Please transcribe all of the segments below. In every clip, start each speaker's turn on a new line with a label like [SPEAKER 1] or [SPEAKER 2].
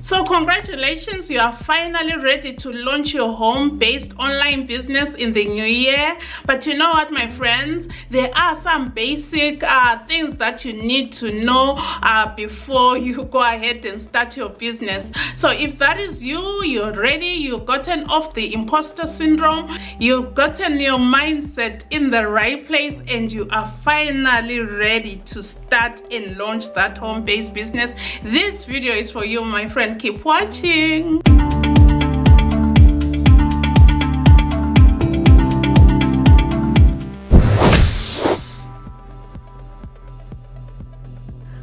[SPEAKER 1] So congratulations, you are finally ready to launch your home-based online business in the new year. But you know what, my friends, there are some basic things that you need to know before you go ahead and start your business. So if that is you, you're ready, you've gotten off the imposter syndrome, you've gotten your mindset in the right place, and you are finally ready to start and launch that home-based business, this video is for you, my friend. Keep watching.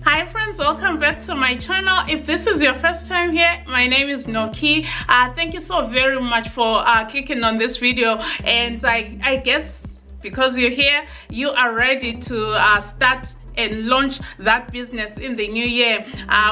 [SPEAKER 1] Hi friends, welcome back to my channel. If this is your first time here, my name is Noki. Thank you so very much for clicking on this video, and I guess because you're here, you are ready to start and launch that business in the new year,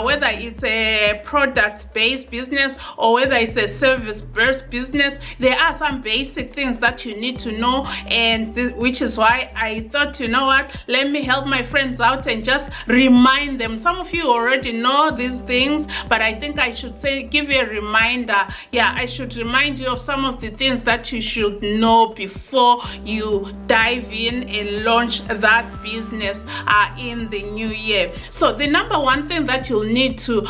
[SPEAKER 1] whether it's a product-based business or whether it's a service-based business. There are some basic things that you need to know, and which is why I thought, you know what, let me help my friends out and just remind them. Some of you already know these things, but I think I should give you a reminder. Yeah, I should remind you of some of the things that you should know before you dive in and launch that business in the new year. So the number one thing that you'll need to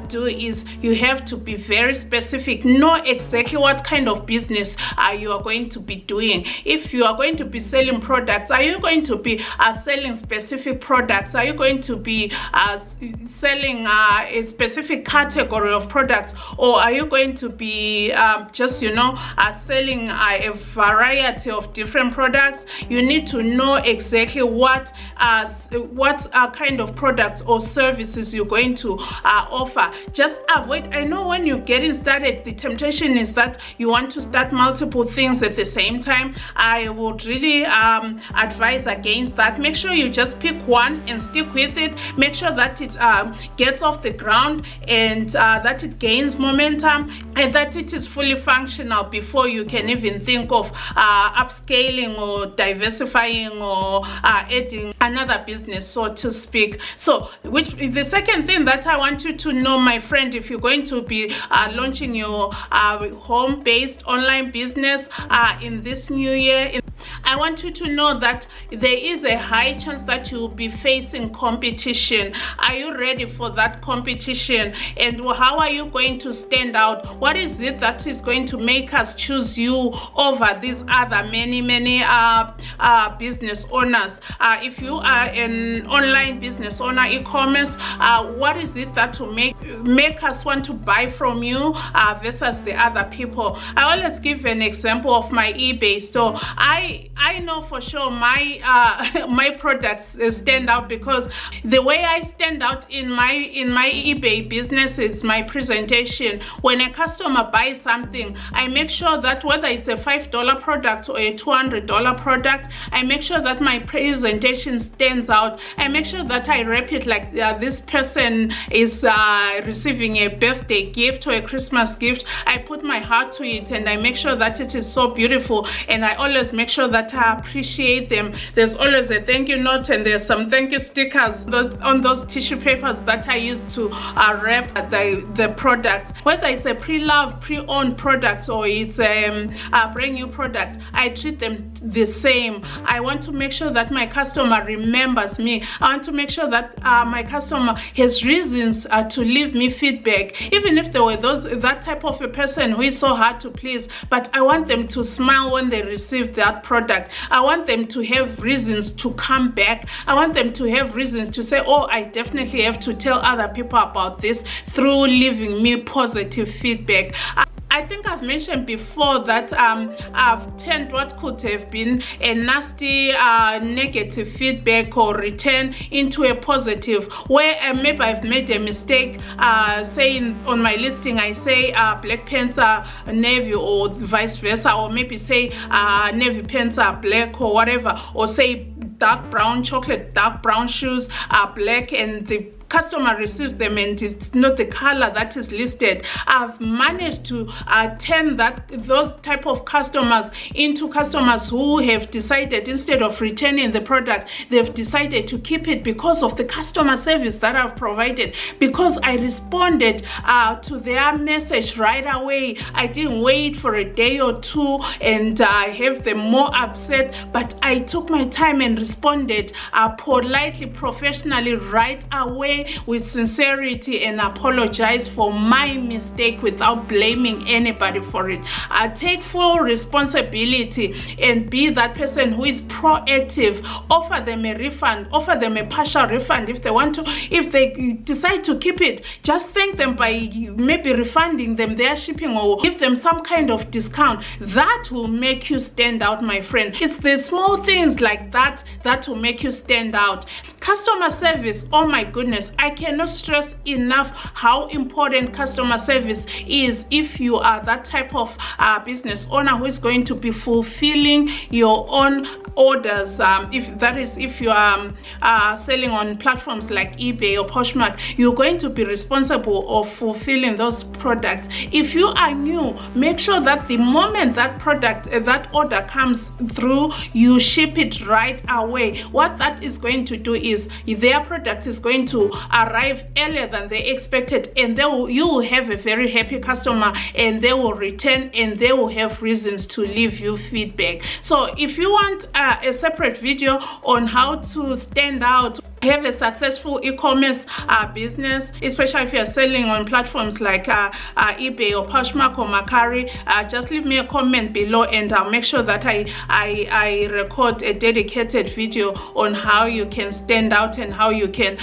[SPEAKER 1] do is you have to be very specific. Know exactly what kind of business you are going to be doing. If you are going to be selling products, are you going to be selling specific products? Are you going to be selling a specific category of products, or are you going to be just selling a variety of different products? You need to know exactly what kind of products or services you're going to offer. Just avoid, I know when you're getting started, the temptation is that you want to start multiple things at the same time. I would really advise against that. Make sure you just pick one and stick with it. Make sure that it gets off the ground, and that it gains momentum, and that it is fully functional before you can even think of upscaling or diversifying or adding another business, so to speak. So the second thing that I want you to know, my friend, if you're going to be launching your home-based online business in this new year, I want you to know that there is a high chance that you'll be facing competition. Are you ready for that competition? And how are you going to stand out? What is it that is going to make us choose you over these other many business owners? If you are an online business owner, e-commerce, what is it that will make us want to buy from you versus the other people? I always give an example of my eBay store. I know for sure my my products stand out because the way I stand out in my eBay business is my presentation. When a customer buys something, I make sure that whether it's a $5 product or a $200 product, I make sure that my presentation stands out. I make sure that I wrap it like this person is receiving a birthday gift or a Christmas gift. I put my heart to it, and I make sure that it is so beautiful, and I always make sure that I appreciate them. There's always a thank you note, and there's some thank you stickers on those tissue papers that I use to wrap the product. Whether it's a pre-loved, pre-owned product or it's a brand new product, I treat them the same. I want to make sure that my customer remembers me. I want to make sure that my customer has reasons to leave me feedback, even if there were that type of a person who is so hard to please. But I want them to smile when they receive that product. I want them to have reasons to come back. I want them to have reasons to say, oh, I definitely have to tell other people about this, through leaving me positive feedback. I think I've mentioned before that I've turned what could have been a nasty negative feedback or return into a positive, where maybe I've made a mistake saying on my listing, I say black pants are navy or vice versa, or maybe say navy pants are black or whatever, or say dark brown, chocolate dark brown shoes are black and the customer receives them and it's not the color that is listed, I've managed to turn those type of customers into customers who have decided, instead of returning the product, they've decided to keep it because of the customer service that I've provided, because I responded to their message right away. I didn't wait for a day or two and have them more upset, but I took my time and responded politely, professionally, right away, with sincerity, and apologize for my mistake without blaming anybody for it. Take full responsibility and be that person who is proactive. Offer them a refund, offer them a partial refund if they want to. If they decide to keep it, just thank them by maybe refunding them their shipping or give them some kind of discount. That will make you stand out, my friend. It's the small things like that that will make you stand out. Customer service, oh my goodness, I cannot stress enough how important customer service is if you are that type of business owner who is going to be fulfilling your own orders. If you are selling on platforms like eBay or Poshmark, you're going to be responsible of fulfilling those products. If you are new, make sure that the moment that order comes through, you ship it right away. What that is going to do is their product is going to arrive earlier than they expected, and you will have a very happy customer, and they will return and they will have reasons to leave you feedback. So if you want a separate video on how to stand out, have a successful e-commerce business, especially if you're selling on platforms like eBay or Poshmark or Mercari, just leave me a comment below and I'll make sure that I record a dedicated video on how you can stand out and how you can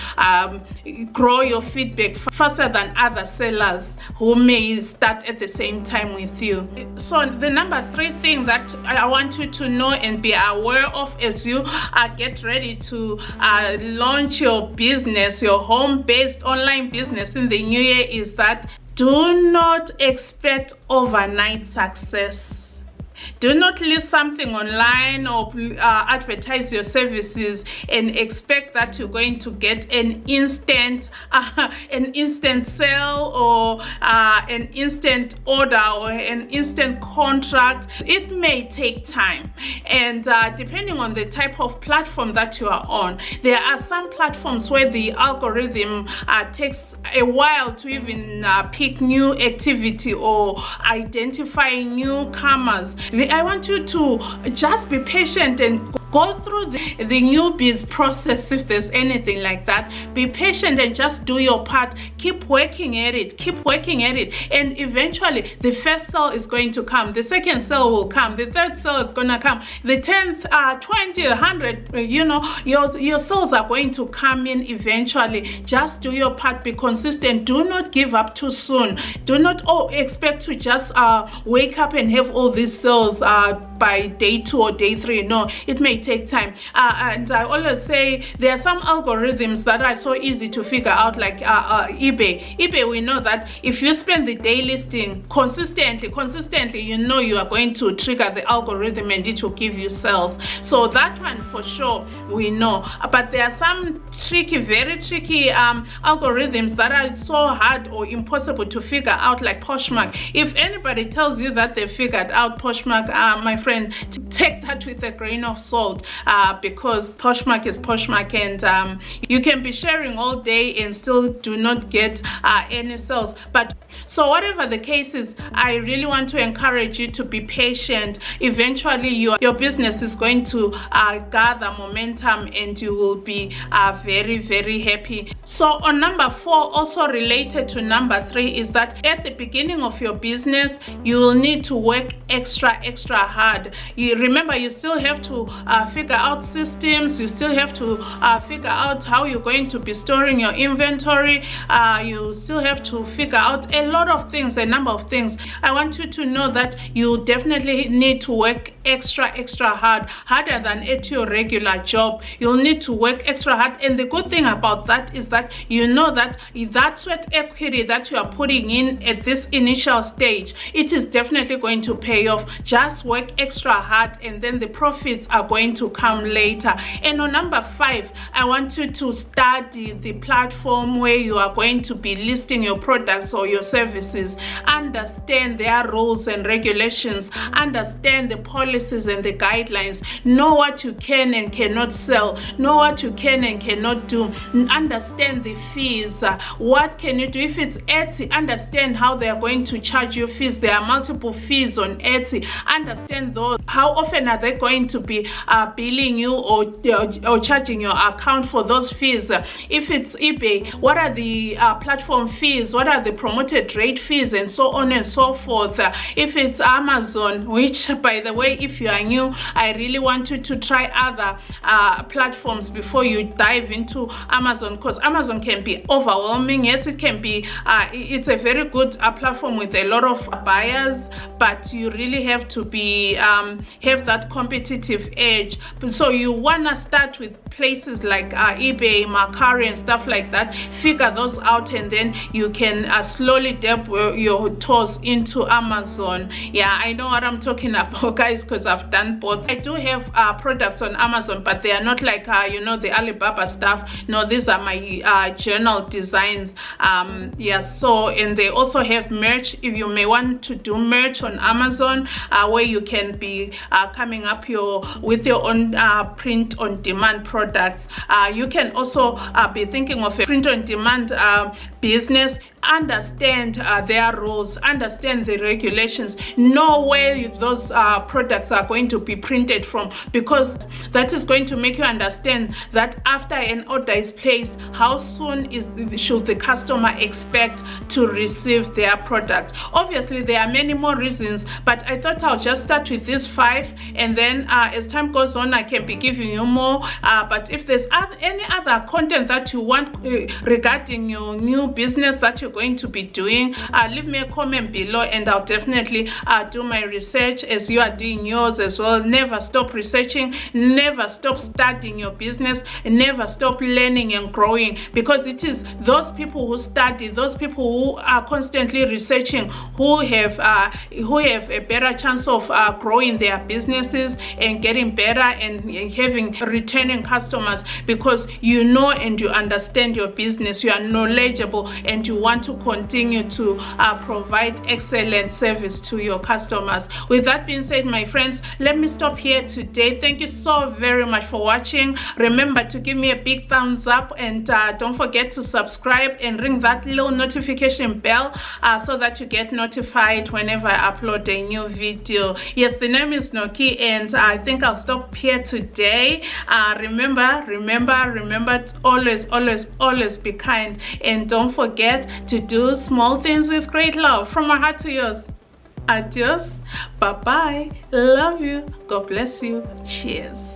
[SPEAKER 1] grow your feedback faster than other sellers who may start at the same time with you. So the number 3 thing that I want you to know and be aware of as you get ready to launch your business, your home-based online business in the new year, is that do not expect overnight success. Do not list something online or advertise your services and expect that you're going to get an instant sale or an instant order or an instant contract. It may take time, and depending on the type of platform that you are on, there are some platforms where the algorithm takes a while to even pick new activity or identify newcomers. I want you to just be patient and go through the newbies process. If there's anything like that, be patient and just do your part. Keep working at it, and eventually the first sale is going to come, the second sale will come, the third sale is going to come, the 10th, 20, 100, your sales are going to come in eventually. Just do your part, be consistent, do not give up too soon. Do not expect to just wake up and have all these sales by day 2 or day 3. No, it may take time. And I always say there are some algorithms that are so easy to figure out, like eBay. We know that if you spend the day listing consistently, you are going to trigger the algorithm and it will give you sales. So that one for sure we know. But there are some very tricky algorithms that are so hard or impossible to figure out, like Poshmark. If anybody tells you that they figured out Poshmark, my friend, take that with a grain of salt, because Poshmark is Poshmark, and you can be sharing all day and still do not get any sales. But so whatever the case is, I really want to encourage you to be patient. Eventually your business is going to gather momentum and you will be very, very happy. So on number 4, also related to number 3, is that at the beginning of your business you will need to work extra hard. You remember, you still have to figure out systems, you still have to figure out how you're going to be storing your inventory, you still have to figure out a lot of things, a number of things. I want you to know that you definitely need to work extra hard, harder than at your regular job. You'll need to work extra hard, and the good thing about that is that you know that sweat equity that you are putting in at this initial stage, it is definitely going to pay off. Just work extra hard and then the profits are going going to come later. And on number 5, I want you to study the platform where you are going to be listing your products or your services. Understand their rules and regulations, understand the policies and the guidelines, know what you can and cannot sell, know what you can and cannot do, understand the fees. What can you do? If it's Etsy, understand how they are going to charge you fees. There are multiple fees on Etsy. Understand those. How often are they going to be billing you or charging your account for those fees? If it's eBay, what are the platform fees? What are the promoted rate fees, and so on and so forth? If it's Amazon, which, by the way, if you are new, I really want you to try other platforms before you dive into Amazon, because Amazon can be overwhelming. Yes, it can be. It's a very good platform with a lot of buyers, but you really have to be have that competitive edge. So you wanna start with places like eBay, Mercari, and stuff like that. Figure those out, and then you can slowly dip your toes into Amazon. Yeah, I know what I'm talking about, guys, because I've done both. I do have products on Amazon, but they are not like you know, the Alibaba stuff. No, these are my journal designs. Yeah, so, and they also have merch. If you may want to do merch on Amazon, where you can be coming up with your own print on demand products. You can also be thinking of a print on demand business. Understand their rules, understand the regulations, know where those products are going to be printed from, because that is going to make you understand that after an order is placed, how soon should the customer expect to receive their product. Obviously, there are many more reasons, but I thought I'll just start with these 5, and then as time goes on, I can be giving you more. But if there's any other content that you want regarding your new business that you're going to be doing, leave me a comment below, and I'll definitely do my research as you are doing yours as well. Never stop researching, never stop studying your business, and never stop learning and growing, because it is those people who study, those people who are constantly researching, who have a better chance of growing their businesses and getting better and having returning customers, because you know and you understand your business, you are knowledgeable, and you want to continue to provide excellent service to your customers. With that being said, my friends, let me stop here today. Thank you so very much for watching. Remember to give me a big thumbs up, and don't forget to subscribe and ring that little notification bell so that you get notified whenever I upload a new video. Yes, the name is Noki, and I think I'll stop here today. Remember to always be kind, and don't forget to do small things with great love. From my heart to yours. Adios, bye bye, love you, God bless you, cheers.